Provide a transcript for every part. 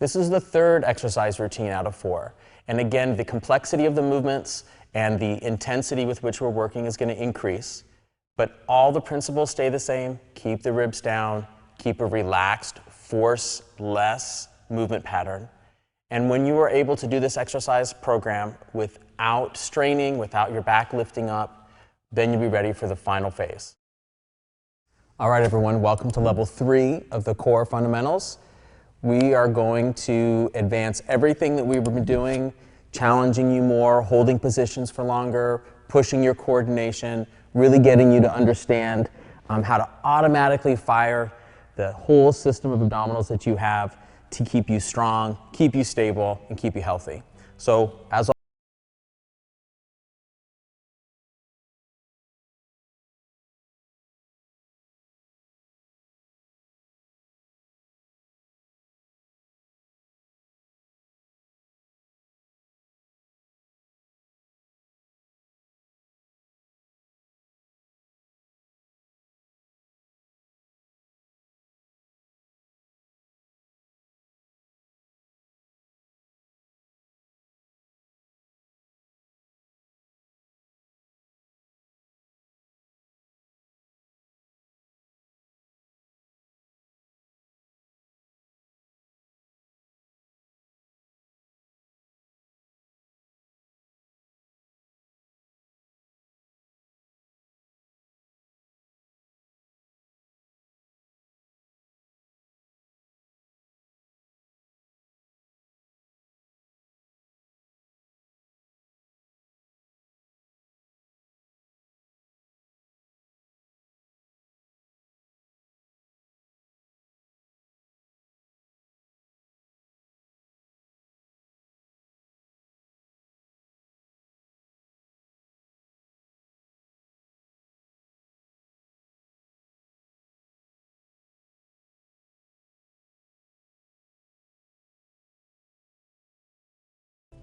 This is the third exercise routine out of 4. And again, the complexity of the movements and the intensity with which we're working is going to increase. But all the principles stay the same. Keep the ribs down, keep a relaxed, force-less movement pattern. And when you are able to do this exercise program without straining, without your back lifting up, then you'll be ready for the final phase. All right, everyone, welcome to level 3 of the core fundamentals. We are going to advance everything that we've been doing, challenging you more, holding positions for longer, pushing your coordination, really getting you to understand how to automatically fire the whole system of abdominals that you have to keep you strong, keep you stable, and keep you healthy. So, as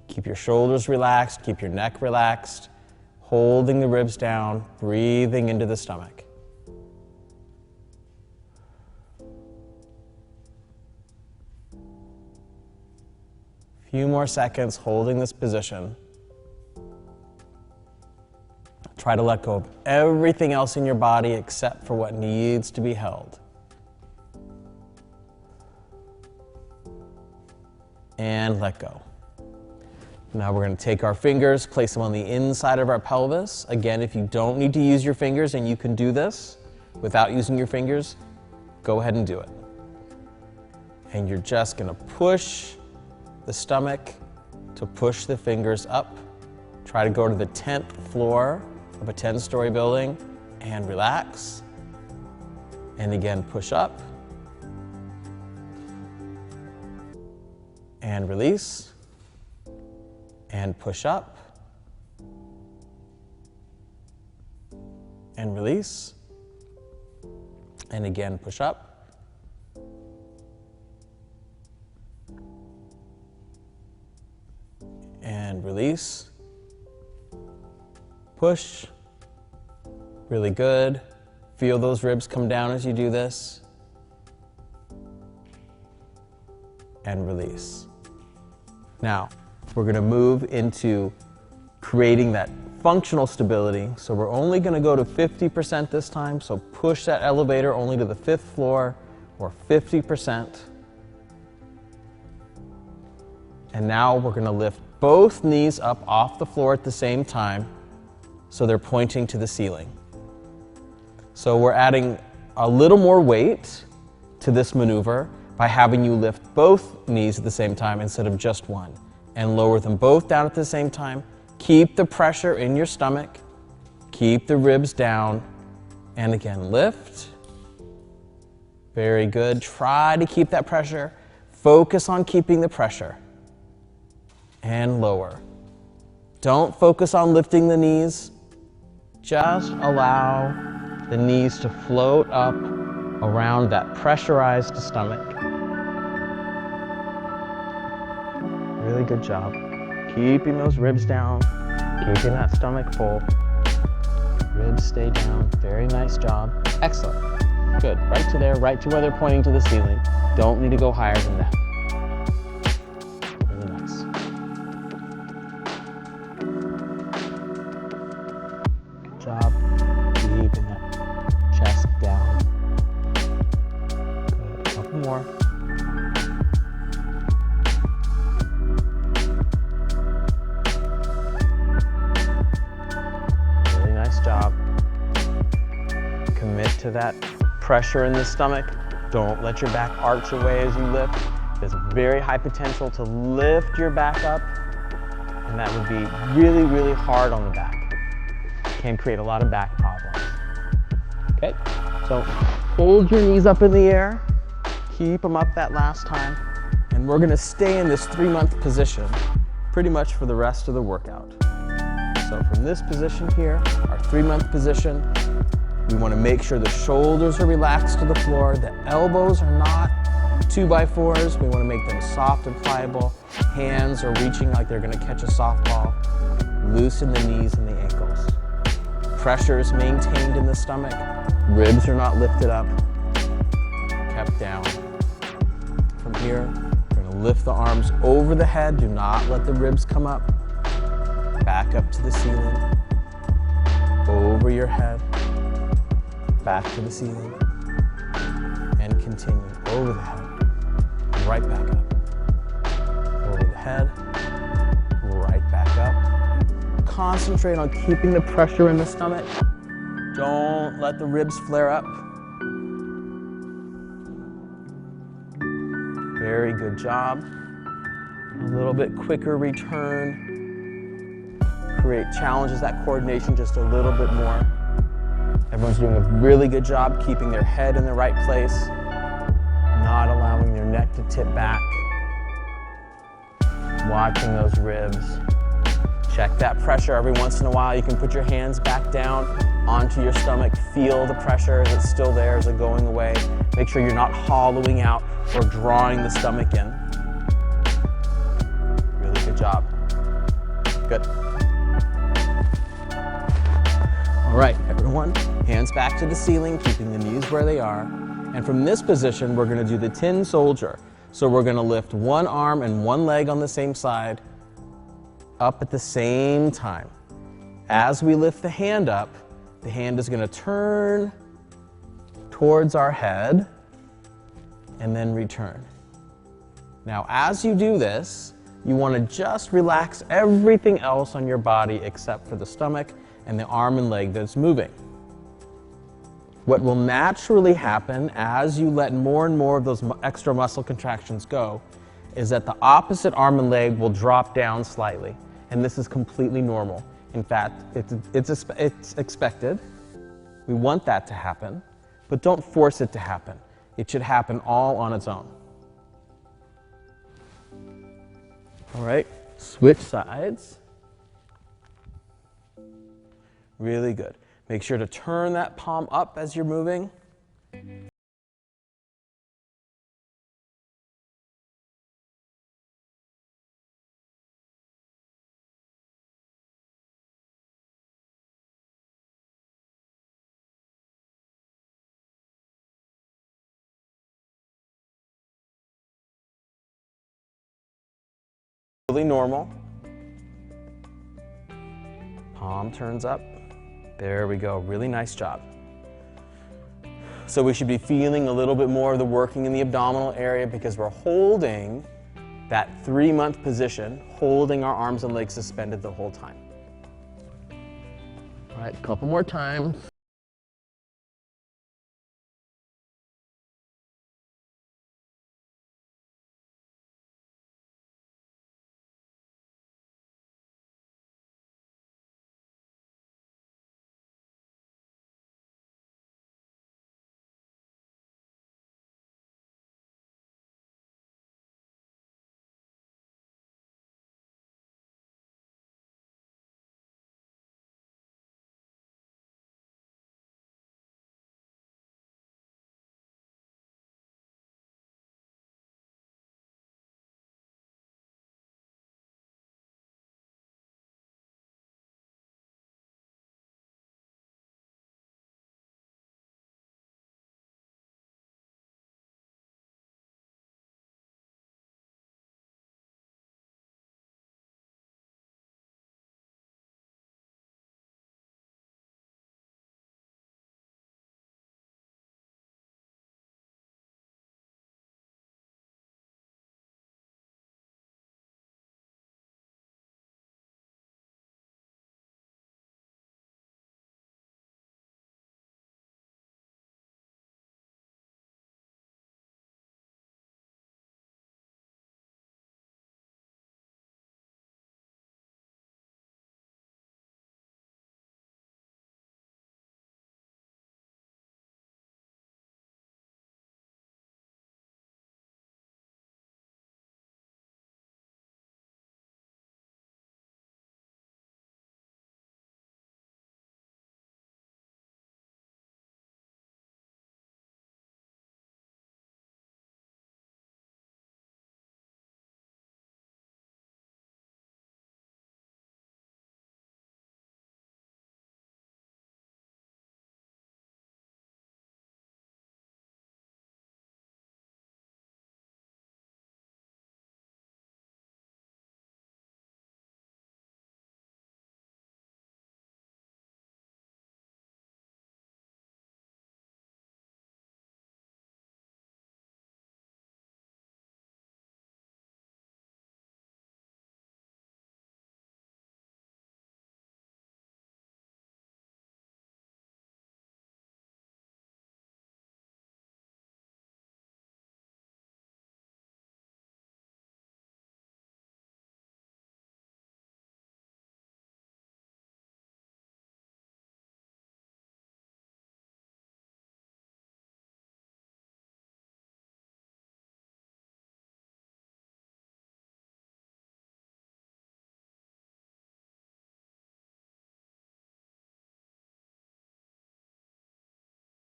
keep your shoulders relaxed, keep your neck relaxed, holding the ribs down, breathing into the stomach. A few more seconds holding this position. Try to let go of everything else in your body except for what needs to be held. And let go. Now we're going to take our fingers, place them on the inside of our pelvis. Again, if you don't need to use your fingers and you can do this without using your fingers, go ahead and do it. And you're just going to push the stomach to push the fingers up. Try to go to the 10th floor of a 10-story building and relax. And again, push up. And release. And push up. And release. And again, push up. And release. Push. Really good. Feel those ribs come down as you do this. And release. Now, we're going to move into creating that functional stability. So we're only going to go to 50% this time. So push that elevator only to the 5th floor or 50%. And now we're going to lift both knees up off the floor at the same time so they're pointing to the ceiling. So we're adding a little more weight to this maneuver by having you lift both knees at the same time instead of just one. And lower them both down at the same time. Keep the pressure in your stomach. Keep the ribs down. And again, lift. Very good. Try to keep that pressure. Focus on keeping the pressure. And lower. Don't focus on lifting the knees. Just allow the knees to float up around that pressurized stomach. Really good job. Keeping those ribs down, keeping that stomach full. Ribs stay down. Very nice job. Excellent. Good. Right to there, right to where they're pointing to the ceiling. Don't need to go higher than that. to that pressure in the stomach. Don't let your back arch away as you lift. There's very high potential to lift your back up, and that would be really, really hard on the back. Can create a lot of back problems. Okay, so hold your knees up in the air, keep them up that last time, and we're gonna stay in this 3-month position pretty much for the rest of the workout. So from this position here, our 3-month position, we wanna make sure the shoulders are relaxed to the floor, the elbows are not 2x4s, we wanna make them soft and pliable, hands are reaching like they're gonna catch a softball, loosen the knees and the ankles. Pressure is maintained in the stomach, ribs are not lifted up, kept down. From here, we're gonna lift the arms over the head, do not let the ribs come up. Back up to the ceiling, over your head, back to the ceiling, and continue over the head, right back up. Over the head, right back up. Concentrate on keeping the pressure in the stomach. Don't let the ribs flare up. Very good job. A little bit quicker return. Challenges that coordination just a little bit more. Everyone's doing a really good job keeping their head in the right place, not allowing their neck to tip back. Watching those ribs. Check that pressure every once in a while. You can put your hands back down onto your stomach. Feel the pressure. Is it still there? Is it going away? Make sure you're not hollowing out or drawing the stomach in. Really good job. Good. All right, everyone, hands back to the ceiling, keeping the knees where they are. And from this position, we're gonna do the tin soldier. So we're gonna lift one arm and one leg on the same side, up at the same time. As we lift the hand up, the hand is gonna turn towards our head and then return. Now, as you do this, you wanna just relax everything else on your body except for the stomach and the arm and leg that's moving. What will naturally happen as you let more and more of those extra muscle contractions go is that the opposite arm and leg will drop down slightly. And this is completely normal. In fact, it's expected. We want that to happen, but don't force it to happen. It should happen all on its own. All right, switch sides. Really good. Make sure to turn that palm up as you're moving. Really normal. Palm turns up. There we go, really nice job. So we should be feeling a little bit more of the working in the abdominal area because we're holding that 3-month position, holding our arms and legs suspended the whole time. All right, a couple more times.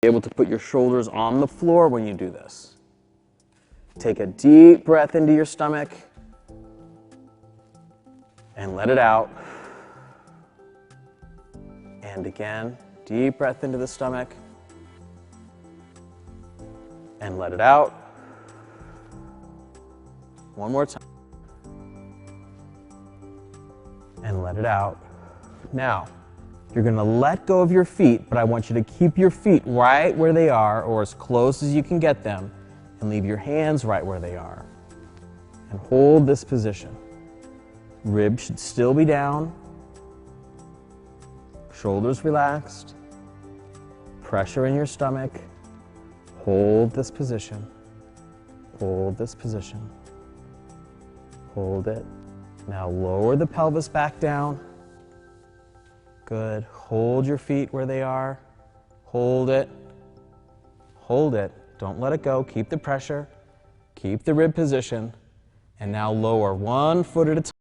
Be able to put your shoulders on the floor when you do this. Take a deep breath into your stomach and let it out. And again, deep breath into the stomach and let it out. One more time. And let it out. Now, you're going to let go of your feet, but I want you to keep your feet right where they are, or as close as you can get them, and leave your hands right where they are. And hold this position. Ribs should still be down. Shoulders relaxed. Pressure in your stomach. Hold this position. Hold this position. Hold it. Now lower the pelvis back down. Good. Hold your feet where they are. Hold it. Hold it. Don't let it go. Keep the pressure. Keep the rib position. And now lower one foot at a time.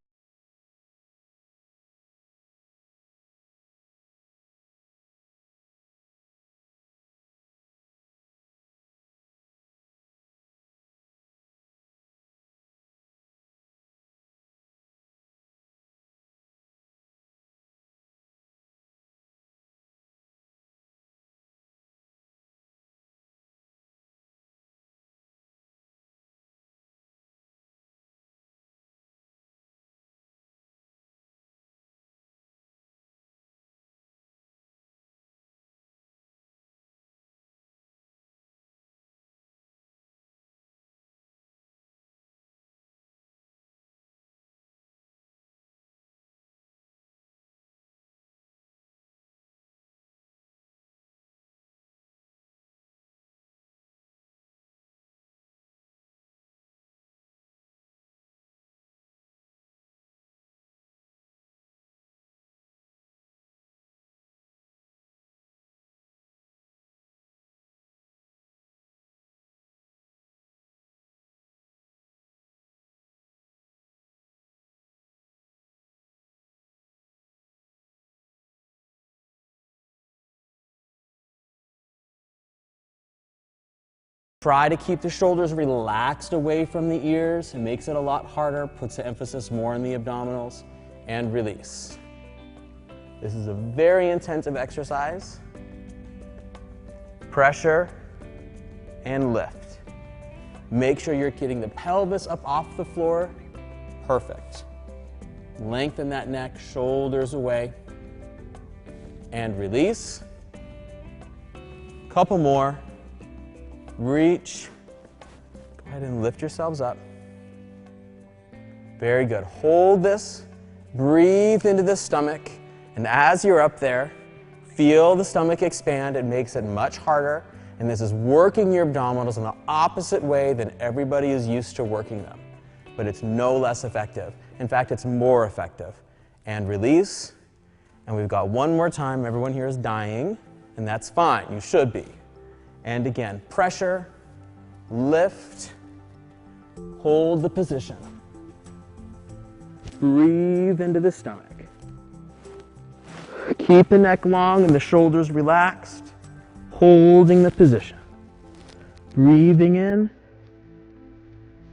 Try to keep the shoulders relaxed away from the ears. It makes it a lot harder, puts the emphasis more on the abdominals, and release. This is a very intensive exercise. Pressure and lift. Make sure you're getting the pelvis up off the floor. Perfect. Lengthen that neck, shoulders away, and release. Couple more. Reach. Go ahead and lift yourselves up. Very good. Hold this. Breathe into the stomach. And as you're up there, feel the stomach expand. It makes it much harder. And this is working your abdominals in the opposite way than everybody is used to working them. But it's no less effective. In fact, it's more effective. And release. And we've got one more time. Everyone here is dying. And that's fine. You should be. And again, pressure, lift, hold the position. Breathe into the stomach. Keep the neck long and the shoulders relaxed, holding the position. Breathing in.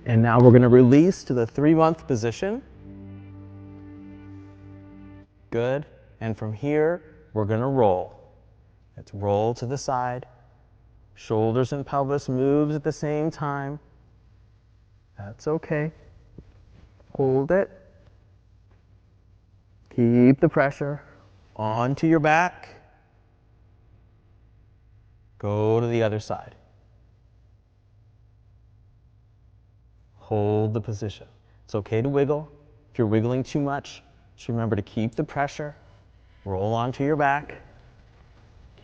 And now we're going to release to the 3-month position. Good. And from here, we're going to roll. Let's roll to the side. Shoulders and pelvis moves at the same time. That's okay. Hold it. Keep the pressure onto your back. Go to the other side. Hold the position. It's okay to wiggle. If you're wiggling too much, just remember to keep the pressure. Roll onto your back.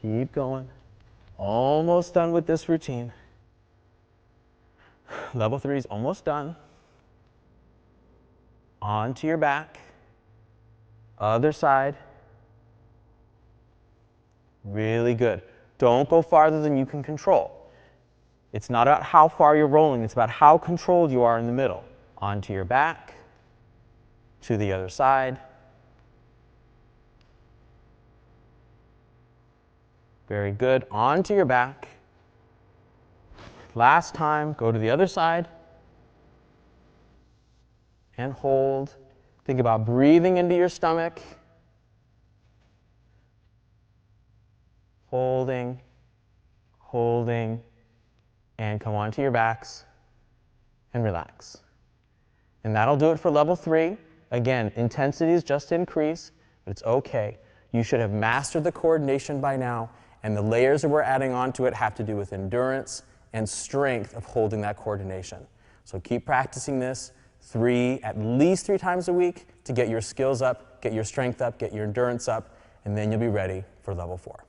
Keep going. Almost done with this routine. Level 3 is almost done. Onto your back. Other side. Really good. Don't go farther than you can control. It's not about how far you're rolling, it's about how controlled you are in the middle. Onto your back. To the other side. Very good. Onto your back. Last time, go to the other side. And hold. Think about breathing into your stomach. Holding, holding, and come onto your backs and relax. And that'll do it for level 3. Again, intensities just increase, but it's okay. You should have mastered the coordination by now, and the layers that we're adding onto it have to do with endurance and strength of holding that coordination. So keep practicing this at least three times a week to get your skills up, get your strength up, get your endurance up, and then you'll be ready for level 4.